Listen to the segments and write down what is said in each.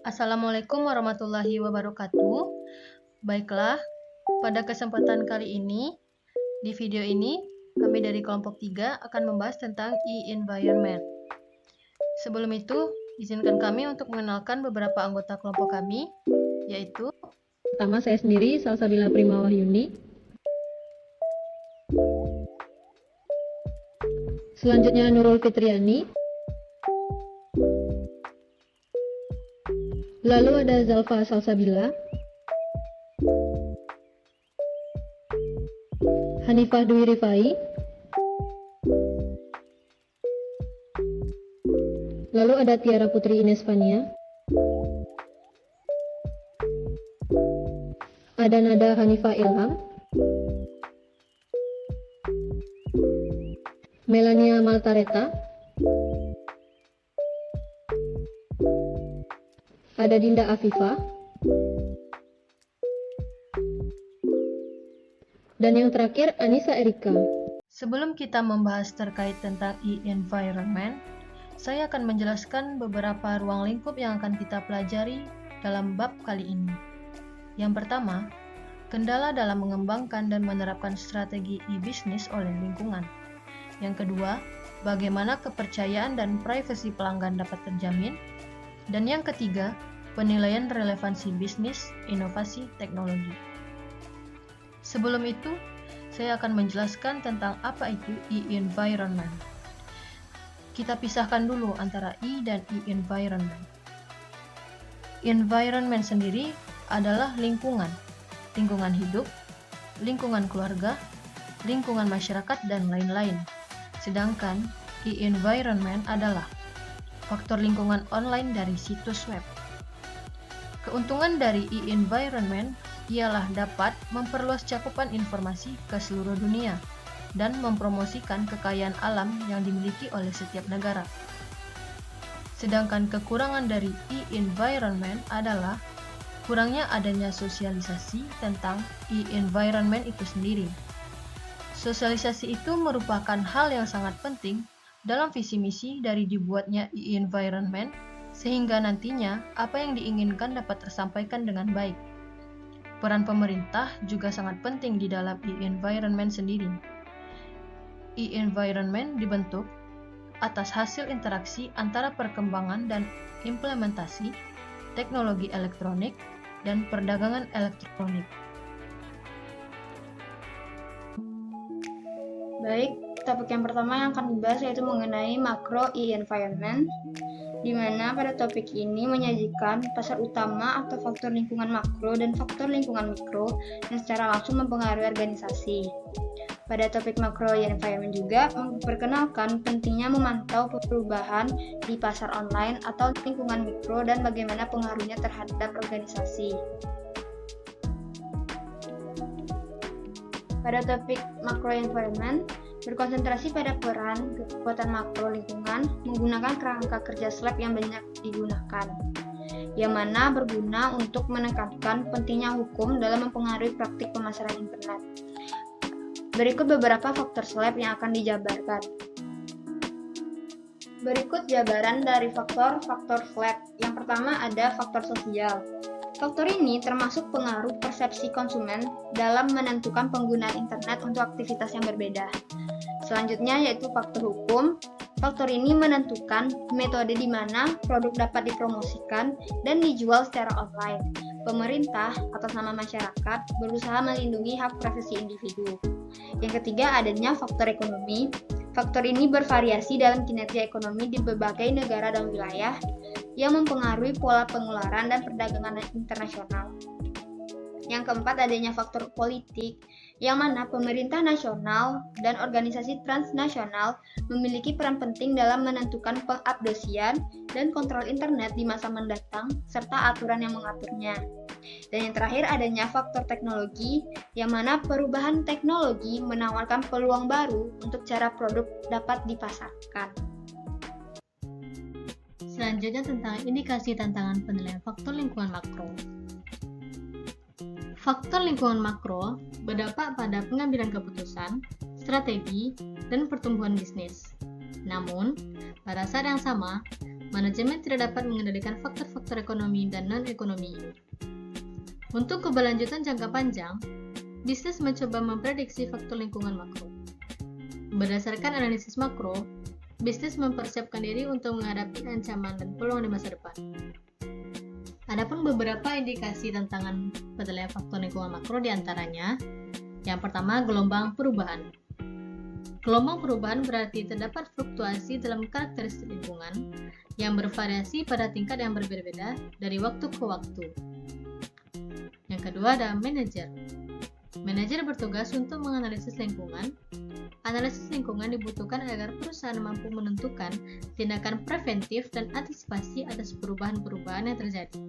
Assalamualaikum warahmatullahi wabarakatuh. Baiklah, pada kesempatan kali ini, di video ini, kami dari kelompok 3 akan membahas tentang e-environment. Sebelum itu, izinkan kami untuk mengenalkan beberapa anggota kelompok kami, yaitu Pertama, saya sendiri, Salsabila Primawahyuni. Selanjutnya, Nurul Fitriani. Lalu ada Zalfa Salsabila. Hanifah Dwi Rifai. Lalu ada Tiara Putri Ines Fania. Ada Nada Hanifah Ilham. Melania Maltareta. Ada Dinda Afifah. Dan yang terakhir, Anissa Erika. sebelum kita membahas terkait tentang e-environment, saya akan menjelaskan beberapa ruang lingkup yang akan kita pelajari dalam bab kali ini. Yang pertama, kendala dalam mengembangkan dan menerapkan strategi e-bisnis oleh lingkungan. Yang kedua, bagaimana kepercayaan dan privasi pelanggan dapat terjamin. Dan yang ketiga, penilaian relevansi bisnis, inovasi, teknologi. Sebelum itu, saya akan menjelaskan tentang apa itu e-environment. Kita pisahkan dulu antara E dan e-environment. Environment sendiri adalah lingkungan hidup, lingkungan keluarga, lingkungan masyarakat, dan lain-lain. Sedangkan e-environment adalah faktor lingkungan online dari situs web. Keuntungan dari e-environment ialah dapat memperluas cakupan informasi ke seluruh dunia dan mempromosikan kekayaan alam yang dimiliki oleh setiap negara. Sedangkan kekurangan dari e-environment adalah kurangnya adanya sosialisasi tentang e-environment itu sendiri. Sosialisasi itu merupakan hal yang sangat penting dalam visi misi dari dibuatnya e-environment, sehingga nantinya apa yang diinginkan dapat tersampaikan dengan baik. Peran pemerintah juga sangat penting di dalam e-environment sendiri. E-environment dibentuk atas hasil interaksi antara perkembangan dan implementasi teknologi elektronik dan perdagangan elektronik. Baik, topik yang pertama yang akan dibahas yaitu mengenai makro e-environment, di mana pada topik ini menyajikan pasar utama atau faktor lingkungan makro dan faktor lingkungan mikro yang secara langsung mempengaruhi organisasi. Pada topik makro e-environment juga memperkenalkan pentingnya memantau perubahan di pasar online atau lingkungan mikro dan bagaimana pengaruhnya terhadap organisasi. Pada topik makro environment, berkonsentrasi pada peran kekuatan makro lingkungan menggunakan kerangka kerja SLAP yang banyak digunakan, yang mana berguna untuk menekankan pentingnya hukum dalam mempengaruhi praktik pemasaran internet. Berikut beberapa faktor SLAP yang akan dijabarkan. Berikut jabaran dari faktor-faktor SLAP. Yang pertama ada faktor sosial. Faktor ini termasuk pengaruh persepsi konsumen dalam menentukan penggunaan internet untuk aktivitas yang berbeda. Selanjutnya yaitu faktor hukum. Faktor ini menentukan metode di mana produk dapat dipromosikan dan dijual secara online. Pemerintah atas nama masyarakat berusaha melindungi hak privasi individu. Yang ketiga adanya faktor ekonomi. Faktor ini bervariasi dalam kinerja ekonomi di berbagai negara dan wilayah yang mempengaruhi pola pengeluaran dan perdagangan internasional. Yang keempat adanya faktor politik, yang mana pemerintah nasional dan organisasi transnasional memiliki peran penting dalam menentukan pengabdosian dan kontrol internet di masa mendatang, serta aturan yang mengaturnya. Dan yang terakhir adanya faktor teknologi, yang mana perubahan teknologi menawarkan peluang baru untuk cara produk dapat dipasarkan. Selanjutnya tentang indikasi tantangan penilaian faktor lingkungan makro. Faktor lingkungan makro berdampak pada pengambilan keputusan, strategi, dan pertumbuhan bisnis. Namun, pada saat yang sama, manajemen tidak dapat mengendalikan faktor-faktor ekonomi dan non-ekonomi ini. Untuk keberlanjutan jangka panjang, bisnis mencoba memprediksi faktor lingkungan makro. Berdasarkan analisis makro, bisnis mempersiapkan diri untuk menghadapi ancaman dan peluang di masa depan. Adapun beberapa indikasi tantangan penilaian faktor lingkungan makro diantaranya, yang pertama, gelombang perubahan. Gelombang perubahan berarti terdapat fluktuasi dalam karakteristik lingkungan yang bervariasi pada tingkat yang berbeda-beda dari waktu ke waktu. Yang kedua ada manajer. Manajer bertugas untuk menganalisis lingkungan. Analisis lingkungan dibutuhkan agar perusahaan mampu menentukan tindakan preventif dan antisipasi atas perubahan-perubahan yang terjadi,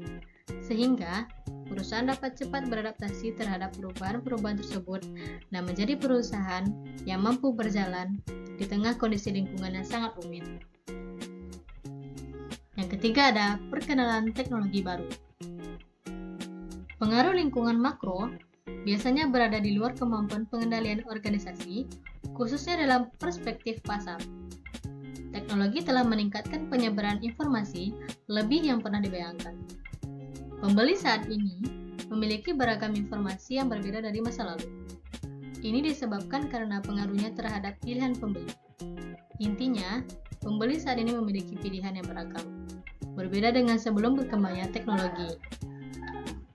sehingga perusahaan dapat cepat beradaptasi terhadap perubahan-perubahan tersebut dan menjadi perusahaan yang mampu berjalan di tengah kondisi lingkungan yang sangat rumit. Yang ketiga ada perkenalan teknologi baru. Pengaruh lingkungan makro biasanya berada di luar kemampuan pengendalian organisasi, khususnya dalam perspektif pasar. Teknologi telah meningkatkan penyebaran informasi lebih yang pernah dibayangkan. Pembeli saat ini memiliki beragam informasi yang berbeda dari masa lalu. Ini disebabkan karena pengaruhnya terhadap pilihan pembeli. Intinya, pembeli saat ini memiliki pilihan yang beragam, berbeda dengan sebelum berkembangnya teknologi.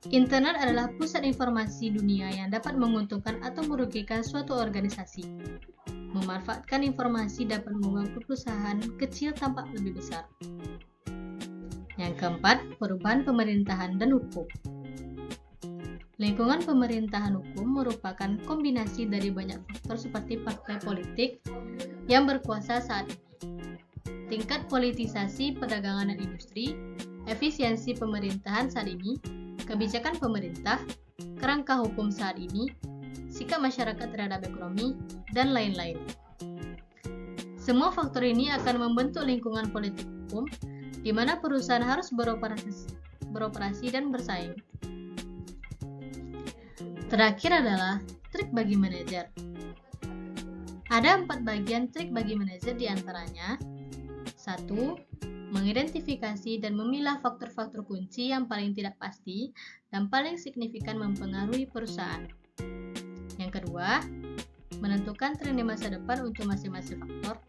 Internet adalah pusat informasi dunia yang dapat menguntungkan atau merugikan suatu organisasi. Memanfaatkan informasi dapat membangun perusahaan kecil tampak lebih besar. Yang keempat, perubahan pemerintahan dan hukum. Lingkungan pemerintahan hukum merupakan kombinasi dari banyak faktor seperti partai politik yang berkuasa saat ini, tingkat politisasi perdagangan dan industri, efisiensi pemerintahan saat ini, kebijakan pemerintah, kerangka hukum saat ini, sikap masyarakat terhadap ekonomi, dan lain-lain. Semua faktor ini akan membentuk lingkungan politik hukum di mana perusahaan harus beroperasi dan bersaing. Terakhir adalah trik bagi manajer. Ada 4 bagian trik bagi manajer diantaranya: 1. Mengidentifikasi dan memilah faktor-faktor kunci yang paling tidak pasti dan paling signifikan mempengaruhi perusahaan. Yang kedua, menentukan tren di masa depan untuk masing-masing faktor,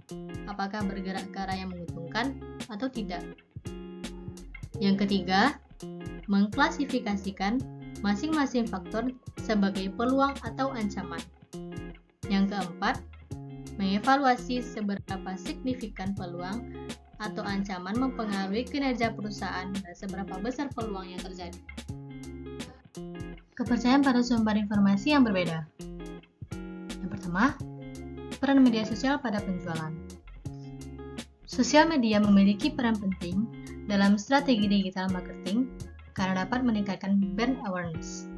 apakah bergerak ke arah yang menguntungkan atau tidak. Yang ketiga, mengklasifikasikan masing-masing faktor sebagai peluang atau ancaman. Yang keempat, mengevaluasi seberapa signifikan peluang atau ancaman mempengaruhi kinerja perusahaan dan seberapa besar peluang yang terjadi. Kepercayaan pada sumber informasi yang berbeda. Yang pertama, peran media sosial pada penjualan. Sosial media memiliki peran penting dalam strategi digital marketing karena dapat meningkatkan brand awareness.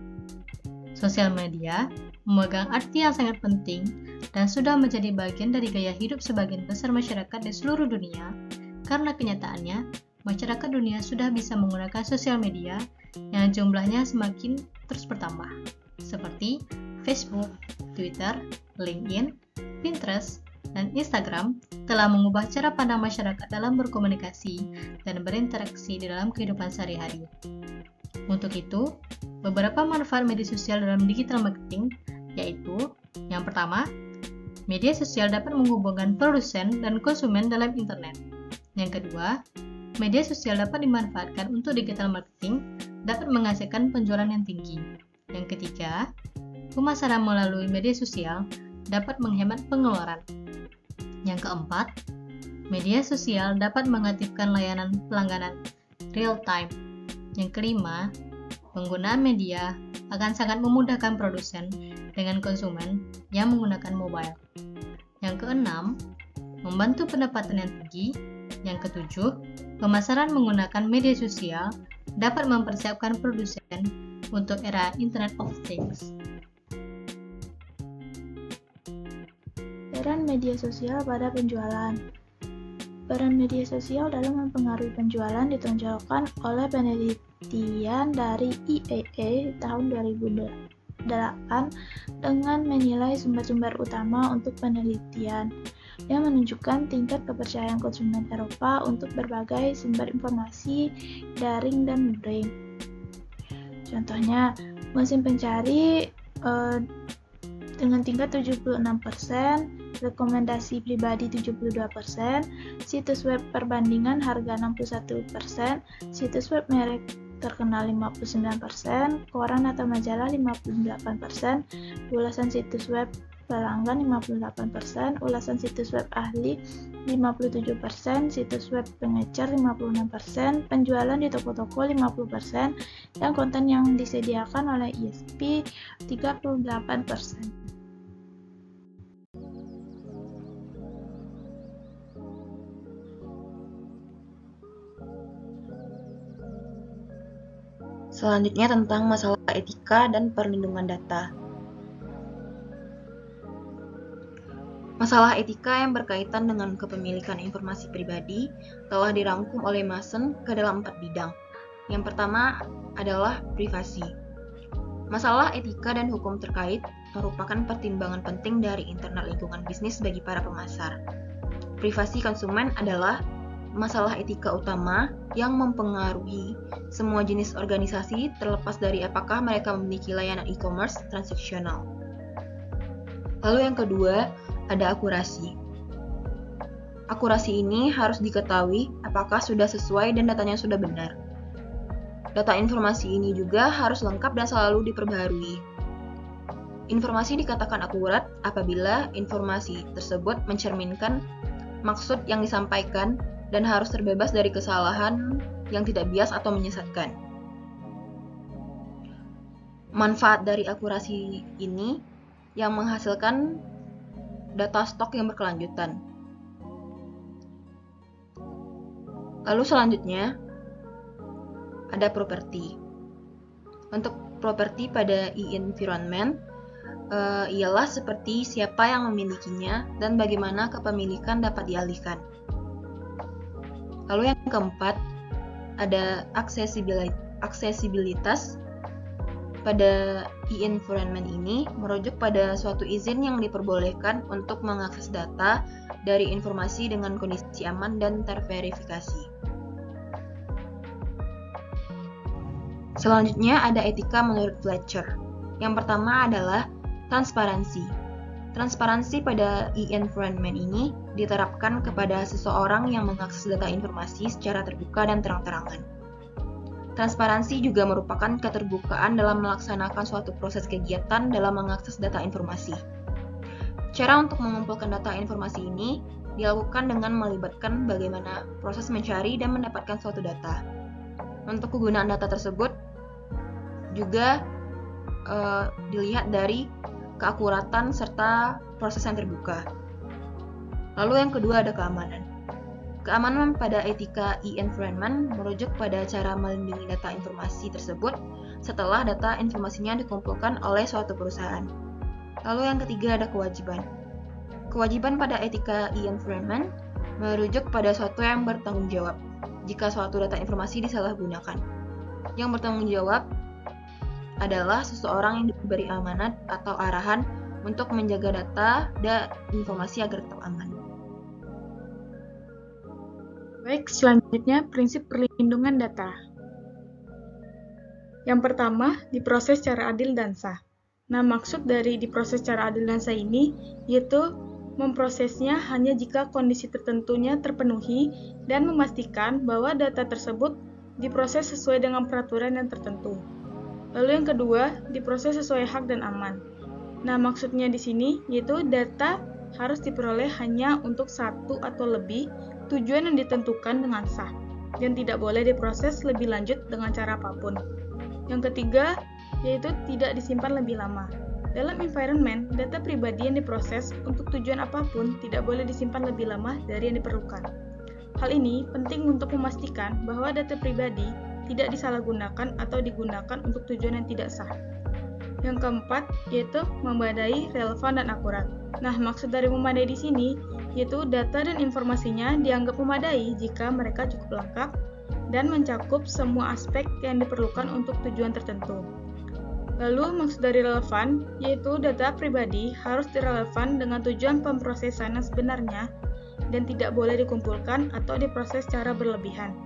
Sosial media memegang arti yang sangat penting dan sudah menjadi bagian dari gaya hidup sebagian besar masyarakat di seluruh dunia, karena kenyataannya masyarakat dunia sudah bisa menggunakan sosial media yang jumlahnya semakin terus bertambah, seperti Facebook, Twitter, LinkedIn, Pinterest, dan Instagram telah mengubah cara pandang masyarakat dalam berkomunikasi dan berinteraksi di dalam kehidupan sehari-hari. Untuk itu, beberapa manfaat media sosial dalam digital marketing yaitu: yang pertama, media sosial dapat menghubungkan produsen dan konsumen dalam internet. Yang kedua, media sosial dapat dimanfaatkan untuk digital marketing, dapat menghasilkan penjualan yang tinggi. Yang ketiga, pemasaran melalui media sosial dapat menghemat pengeluaran. Yang keempat, media sosial dapat mengaktifkan layanan pelangganan real time. Yang kelima, penggunaan media akan sangat memudahkan produsen dengan konsumen yang menggunakan mobile. Yang keenam, membantu pendapatan yang tinggi. Yang ketujuh, pemasaran menggunakan media sosial dapat mempersiapkan produsen untuk era Internet of Things. Peran media sosial pada penjualan. Peran media sosial dalam mempengaruhi penjualan ditonjolkan oleh penelitian dari IEA tahun 2008 dengan menilai sumber-sumber utama untuk penelitian. yang menunjukkan tingkat kepercayaan konsumen Eropa untuk berbagai sumber informasi daring dan luring. Contohnya, mesin pencari dengan tingkat 76%, rekomendasi pribadi 72%, situs web perbandingan harga 61%, situs web merek terkenal 59%, koran atau majalah 58%, ulasan situs web pelanggan 58%, ulasan situs web ahli 57%, situs web pengecer 56%, penjualan di toko-toko 50%, dan konten yang disediakan oleh ISP 38%. Selanjutnya tentang masalah etika dan perlindungan data. Masalah etika yang berkaitan dengan kepemilikan informasi pribadi telah dirangkum oleh Mason ke dalam 4 bidang. Yang pertama adalah privasi. Masalah etika dan hukum terkait merupakan pertimbangan penting dari internal lingkungan bisnis bagi para pemasar. Privasi konsumen adalah masalah etika utama yang mempengaruhi semua jenis organisasi terlepas dari apakah mereka memiliki layanan e-commerce transaksional. Lalu yang kedua, ada akurasi. Akurasi ini harus diketahui apakah sudah sesuai dan datanya sudah benar. Data informasi ini juga harus lengkap dan selalu diperbaharui. Informasi dikatakan akurat apabila informasi tersebut mencerminkan maksud yang disampaikan dan harus terbebas dari kesalahan yang tidak bias atau menyesatkan. Manfaat dari akurasi ini yang menghasilkan data stok yang berkelanjutan. Lalu selanjutnya ada properti. Untuk properti pada e-environment ialah seperti siapa yang memilikinya dan bagaimana kepemilikan dapat dialihkan. Lalu yang keempat, ada aksesibilitas. Pada e-environment ini merujuk pada suatu izin yang diperbolehkan untuk mengakses data dari informasi dengan kondisi aman dan terverifikasi. Selanjutnya ada etika menurut Fletcher. Yang pertama adalah transparansi. Transparansi pada e-environment ini diterapkan kepada seseorang yang mengakses data informasi secara terbuka dan terang-terangan. Transparansi juga merupakan keterbukaan dalam melaksanakan suatu proses kegiatan dalam mengakses data informasi. Cara untuk mengumpulkan data informasi ini dilakukan dengan melibatkan bagaimana proses mencari dan mendapatkan suatu data. Untuk kegunaan data tersebut juga dilihat dari keakuratan serta proses yang terbuka. Lalu yang kedua ada keamanan. Keamanan pada etika e-environment merujuk pada cara melindungi data informasi tersebut setelah data informasinya dikumpulkan oleh suatu perusahaan. Lalu yang ketiga ada kewajiban. Kewajiban pada etika e-environment merujuk pada suatu yang bertanggung jawab jika suatu data informasi disalahgunakan. Yang bertanggung jawab adalah seseorang yang diberi amanat atau arahan untuk menjaga data dan informasi agar tetap aman. Baik, selanjutnya prinsip perlindungan data. Yang pertama, diproses secara adil dan sah. Nah, maksud dari diproses secara adil dan sah ini yaitu memprosesnya hanya jika kondisi tertentunya terpenuhi dan memastikan bahwa data tersebut diproses sesuai dengan peraturan yang tertentu. Lalu yang kedua, diproses sesuai hak dan aman. Nah, maksudnya di sini yaitu data harus diperoleh hanya untuk satu atau lebih tujuan yang ditentukan dengan sah dan tidak boleh diproses lebih lanjut dengan cara apapun. Yang ketiga, yaitu tidak disimpan lebih lama. Dalam environment, data pribadi yang diproses untuk tujuan apapun tidak boleh disimpan lebih lama dari yang diperlukan. Hal ini penting untuk memastikan bahwa data pribadi tidak disalahgunakan atau digunakan untuk tujuan yang tidak sah. Yang keempat, yaitu memadai, relevan, dan akurat. Nah, maksud dari memadai di sini yaitu data dan informasinya dianggap memadai jika mereka cukup lengkap dan mencakup semua aspek yang diperlukan untuk tujuan tertentu. Lalu maksud dari relevan, yaitu data pribadi harus direlevan dengan tujuan pemrosesan yang sebenarnya dan tidak boleh dikumpulkan atau diproses secara berlebihan.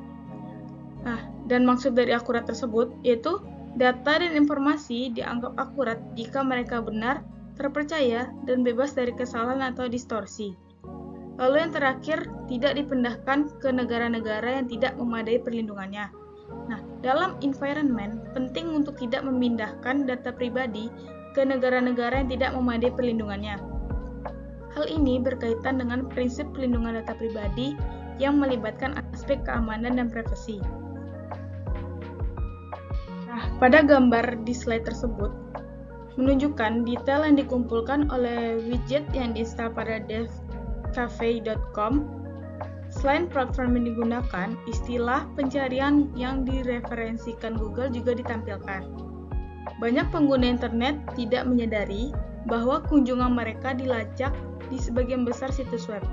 Nah, dan maksud dari akurat tersebut yaitu data dan informasi dianggap akurat jika mereka benar, terpercaya, dan bebas dari kesalahan atau distorsi. Lalu yang terakhir, tidak dipindahkan ke negara-negara yang tidak memadai perlindungannya. Nah, dalam environment, penting untuk tidak memindahkan data pribadi ke negara-negara yang tidak memadai perlindungannya. Hal ini berkaitan dengan prinsip perlindungan data pribadi yang melibatkan aspek keamanan dan privasi. Nah, pada gambar di slide tersebut, menunjukkan detail yang dikumpulkan oleh widget yang diinstal pada devcafe.com. Selain platform yang digunakan, istilah pencarian yang direferensikan Google juga ditampilkan. Banyak pengguna internet tidak menyadari bahwa kunjungan mereka dilacak di sebagian besar situs web.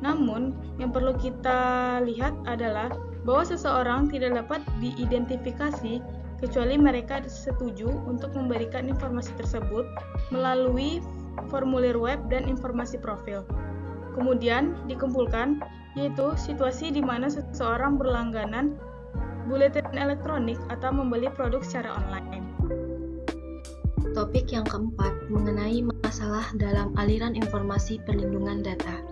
Namun, yang perlu kita lihat adalah bahwa seseorang tidak dapat diidentifikasi kecuali mereka setuju untuk memberikan informasi tersebut melalui formulir web dan informasi profil. Kemudian dikumpulkan, yaitu situasi di mana seseorang berlangganan buletin elektronik atau membeli produk secara online. Topik yang keempat mengenai masalah dalam aliran informasi perlindungan data.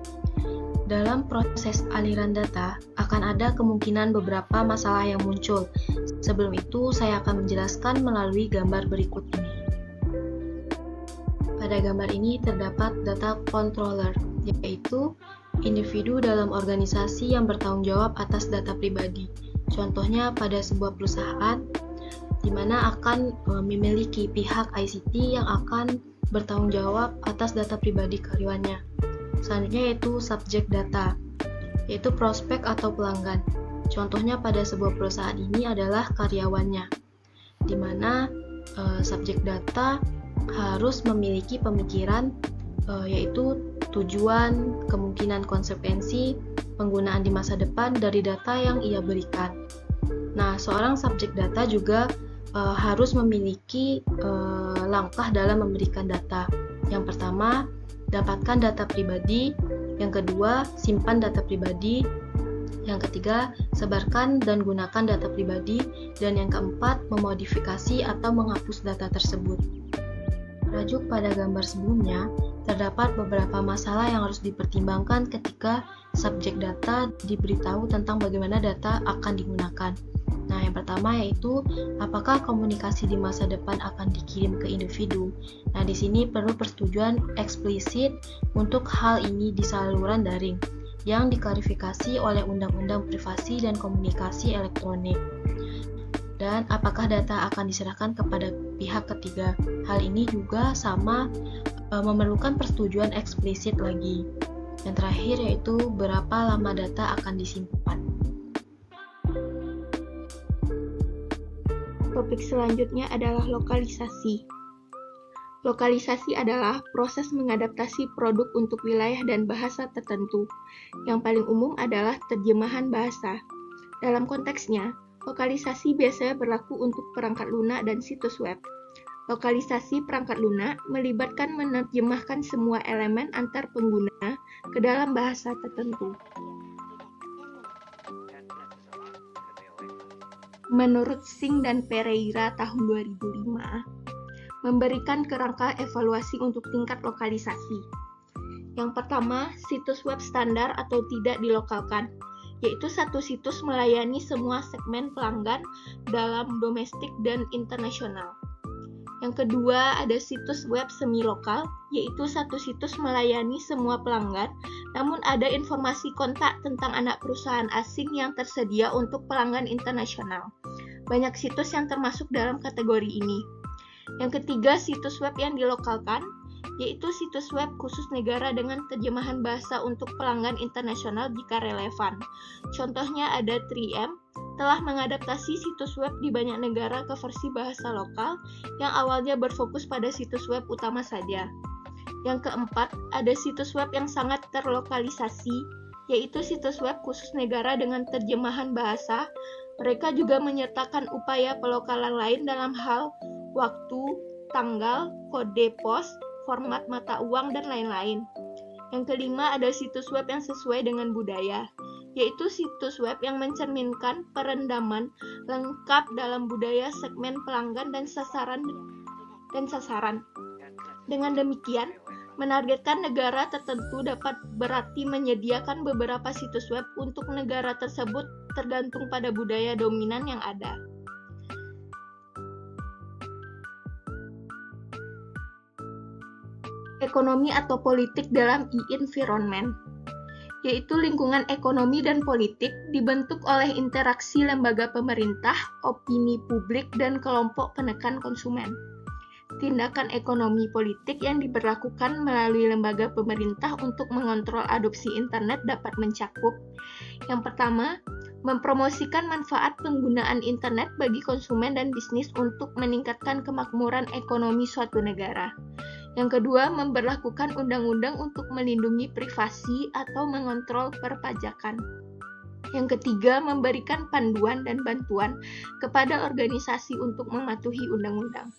Dalam proses aliran data, akan ada kemungkinan beberapa masalah yang muncul. Sebelum itu, saya akan menjelaskan melalui gambar berikut ini. Pada gambar ini terdapat data controller, yaitu individu dalam organisasi yang bertanggung jawab atas data pribadi. Contohnya pada sebuah perusahaan di mana akan memiliki pihak ICT yang akan bertanggung jawab atas data pribadi karyawannya. Selanjutnya yaitu subjek data, yaitu prospek atau pelanggan. Contohnya pada sebuah perusahaan ini adalah karyawannya, di mana subjek data harus memiliki pemikiran yaitu tujuan, kemungkinan konsekuensi, penggunaan di masa depan dari data yang ia berikan. Nah, seorang subjek data juga harus memiliki langkah dalam memberikan data. Yang pertama, dapatkan data pribadi. Yang kedua, simpan data pribadi. Yang ketiga, sebarkan dan gunakan data pribadi. Dan yang keempat, memodifikasi atau menghapus data tersebut. Merujuk pada gambar sebelumnya, terdapat beberapa masalah yang harus dipertimbangkan ketika subjek data diberitahu tentang bagaimana data akan digunakan. Nah, yang pertama yaitu apakah komunikasi di masa depan akan dikirim ke individu. Nah, di sini perlu persetujuan eksplisit untuk hal ini di saluran daring yang diklarifikasi oleh Undang-Undang Privasi dan Komunikasi Elektronik. Dan apakah data akan diserahkan kepada pihak ketiga. Hal ini juga sama memerlukan persetujuan eksplisit lagi. Yang terakhir yaitu berapa lama data akan disimpan. Topik selanjutnya adalah lokalisasi. Lokalisasi adalah proses mengadaptasi produk untuk wilayah dan bahasa tertentu. Yang paling umum adalah terjemahan bahasa. Dalam konteksnya, lokalisasi biasanya berlaku untuk perangkat lunak dan situs web. Lokalisasi perangkat lunak melibatkan menerjemahkan semua elemen antar pengguna ke dalam bahasa tertentu. Menurut Singh dan Pereira tahun 2005, memberikan kerangka evaluasi untuk tingkat lokalisasi. Yang pertama, situs web standar atau tidak dilokalkan, yaitu satu situs melayani semua segmen pelanggan dalam domestik dan internasional. Yang kedua, ada situs web semi-lokal, yaitu satu situs melayani semua pelanggan, namun ada informasi kontak tentang anak perusahaan asing yang tersedia untuk pelanggan internasional. Banyak situs yang termasuk dalam kategori ini. Yang ketiga, situs web yang dilokalkan, yaitu situs web khusus negara dengan terjemahan bahasa untuk pelanggan internasional jika relevan. Contohnya ada 3M, telah mengadaptasi situs web di banyak negara ke versi bahasa lokal yang awalnya berfokus pada situs web utama saja. Yang keempat, ada situs web yang sangat terlokalisasi, yaitu situs web khusus negara dengan terjemahan bahasa. Mereka juga menyertakan upaya pelokalan lain dalam hal waktu, tanggal, kode pos, format mata uang, dan lain-lain. Yang kelima, ada situs web yang sesuai dengan budaya, yaitu situs web yang mencerminkan perendaman lengkap dalam budaya segmen pelanggan dan sasaran. Dengan demikian, menargetkan negara tertentu dapat berarti menyediakan beberapa situs web untuk negara tersebut tergantung pada budaya dominan yang ada. Ekonomi atau politik dalam e-environment, yaitu lingkungan ekonomi dan politik dibentuk oleh interaksi lembaga pemerintah, opini publik, dan kelompok penekan konsumen. Tindakan ekonomi politik yang diberlakukan melalui lembaga pemerintah untuk mengontrol adopsi internet dapat mencakup: yang pertama, mempromosikan manfaat penggunaan internet bagi konsumen dan bisnis untuk meningkatkan kemakmuran ekonomi suatu negara. Yang kedua, memberlakukan undang-undang untuk melindungi privasi atau mengontrol perpajakan. Yang ketiga, memberikan panduan dan bantuan kepada organisasi untuk mematuhi undang-undang.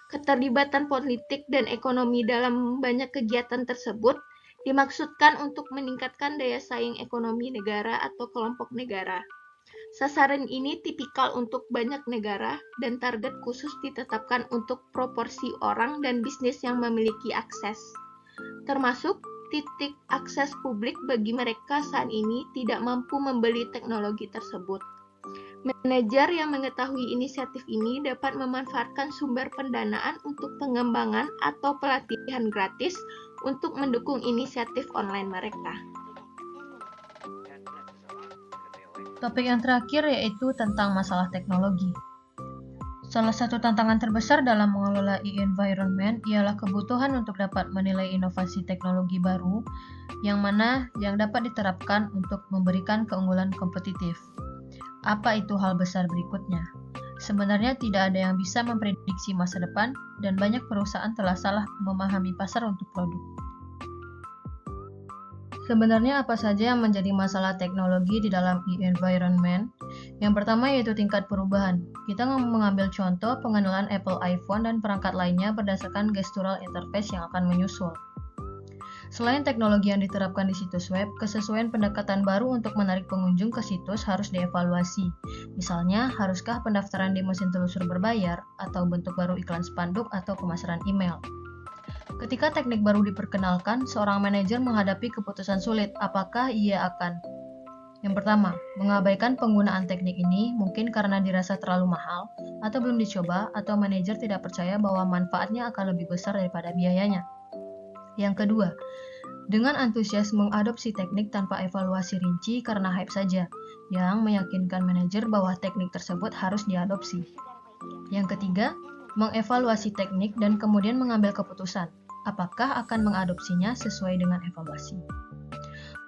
Keterlibatan politik dan ekonomi dalam banyak kegiatan tersebut dimaksudkan untuk meningkatkan daya saing ekonomi negara atau kelompok negara. Sasaran ini tipikal untuk banyak negara dan target khusus ditetapkan untuk proporsi orang dan bisnis yang memiliki akses, termasuk titik akses publik bagi mereka saat ini tidak mampu membeli teknologi tersebut. Manajer yang mengetahui inisiatif ini dapat memanfaatkan sumber pendanaan untuk pengembangan atau pelatihan gratis untuk mendukung inisiatif online mereka. Topik yang terakhir yaitu tentang masalah teknologi. Salah satu tantangan terbesar dalam mengelola e-environment ialah kebutuhan untuk dapat menilai inovasi teknologi baru yang dapat diterapkan untuk memberikan keunggulan kompetitif. Apa itu hal besar berikutnya? Sebenarnya tidak ada yang bisa memprediksi masa depan dan banyak perusahaan telah salah memahami pasar untuk produk. Sebenarnya apa saja yang menjadi masalah teknologi di dalam e-environment? Yang pertama yaitu tingkat perubahan. Kita mengambil contoh pengenalan Apple iPhone dan perangkat lainnya berdasarkan gestural interface yang akan menyusul. Selain teknologi yang diterapkan di situs web, kesesuaian pendekatan baru untuk menarik pengunjung ke situs harus dievaluasi. Misalnya, haruskah pendaftaran di mesin telusur berbayar, atau bentuk baru iklan spanduk atau pemasaran email. Ketika teknik baru diperkenalkan, seorang manajer menghadapi keputusan sulit apakah ia akan: yang pertama, mengabaikan penggunaan teknik ini mungkin karena dirasa terlalu mahal, atau belum dicoba, atau manajer tidak percaya bahwa manfaatnya akan lebih besar daripada biayanya. Yang kedua, dengan antusias mengadopsi teknik tanpa evaluasi rinci karena hype saja, yang meyakinkan manajer bahwa teknik tersebut harus diadopsi. Yang ketiga, mengevaluasi teknik dan kemudian mengambil keputusan, apakah akan mengadopsinya sesuai dengan evaluasi.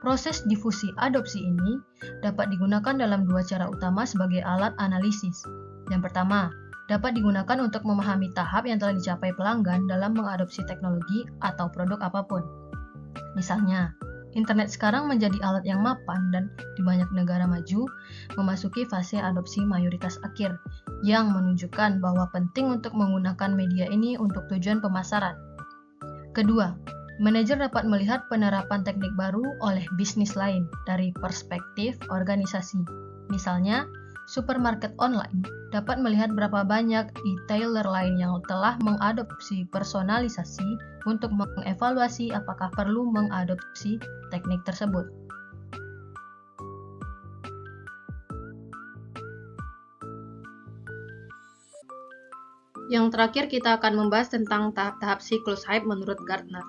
Proses difusi adopsi ini dapat digunakan dalam dua cara utama sebagai alat analisis. Yang pertama, dapat digunakan untuk memahami tahap yang telah dicapai pelanggan dalam mengadopsi teknologi atau produk apapun. Misalnya, internet sekarang menjadi alat yang mapan dan di banyak negara maju memasuki fase adopsi mayoritas akhir, yang menunjukkan bahwa penting untuk menggunakan media ini untuk tujuan pemasaran. Kedua, manajer dapat melihat penerapan teknik baru oleh bisnis lain dari perspektif organisasi. Misalnya, supermarket online dapat melihat berapa banyak e-tailer lain yang telah mengadopsi personalisasi untuk mengevaluasi apakah perlu mengadopsi teknik tersebut. Yang terakhir kita akan membahas tentang tahap-tahap siklus hype menurut Gartner.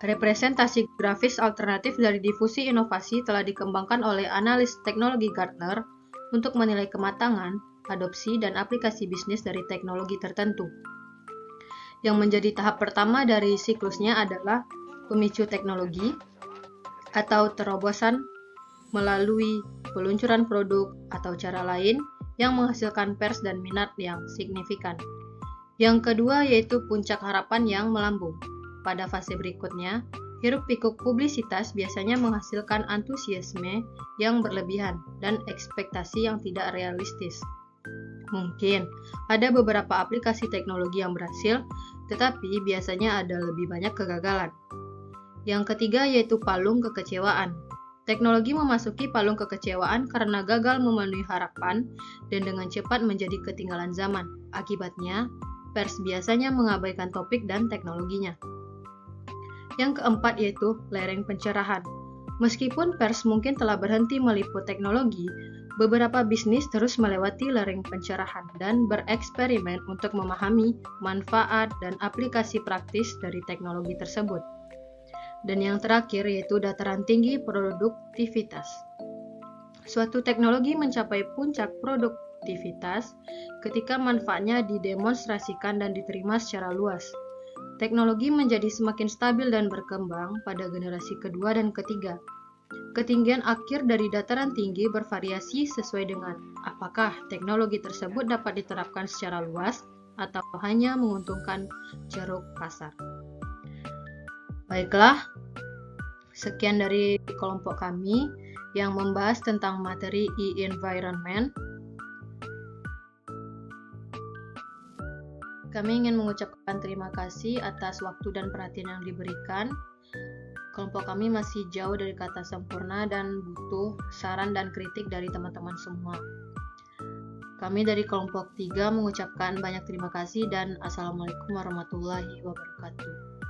Representasi grafis alternatif dari difusi inovasi telah dikembangkan oleh analis teknologi Gartner untuk menilai kematangan, adopsi, dan aplikasi bisnis dari teknologi tertentu. Yang menjadi tahap pertama dari siklusnya adalah pemicu teknologi atau terobosan melalui peluncuran produk atau cara lain yang menghasilkan pers dan minat yang signifikan. Yang kedua yaitu puncak harapan yang melambung. Pada fase berikutnya, hiruk-pikuk publisitas biasanya menghasilkan antusiasme yang berlebihan dan ekspektasi yang tidak realistis. Mungkin Ada beberapa aplikasi teknologi yang berhasil, tetapi biasanya ada lebih banyak kegagalan. Yang ketiga yaitu palung kekecewaan. Teknologi memasuki palung kekecewaan karena gagal memenuhi harapan dan dengan cepat menjadi ketinggalan zaman. Akibatnya, pers biasanya mengabaikan topik dan teknologinya. Yang keempat yaitu lereng pencerahan. Meskipun pers mungkin telah berhenti meliput teknologi, beberapa bisnis terus melewati lereng pencerahan dan bereksperimen untuk memahami manfaat dan aplikasi praktis dari teknologi tersebut. Dan yang terakhir yaitu dataran tinggi produktivitas. Suatu teknologi mencapai puncak produktivitas ketika manfaatnya didemonstrasikan dan diterima secara luas. Teknologi menjadi semakin stabil dan berkembang pada generasi kedua dan ketiga. Ketinggian akhir dari dataran tinggi bervariasi sesuai dengan apakah teknologi tersebut dapat diterapkan secara luas atau hanya menguntungkan ceruk pasar. Baiklah, sekian dari kelompok kami yang membahas tentang materi e-environment. Kami ingin mengucapkan terima kasih atas waktu dan perhatian yang diberikan. Kelompok kami masih jauh dari kata sempurna dan butuh saran dan kritik dari teman-teman semua. Kami dari kelompok 3 mengucapkan banyak terima kasih dan Assalamualaikum warahmatullahi wabarakatuh.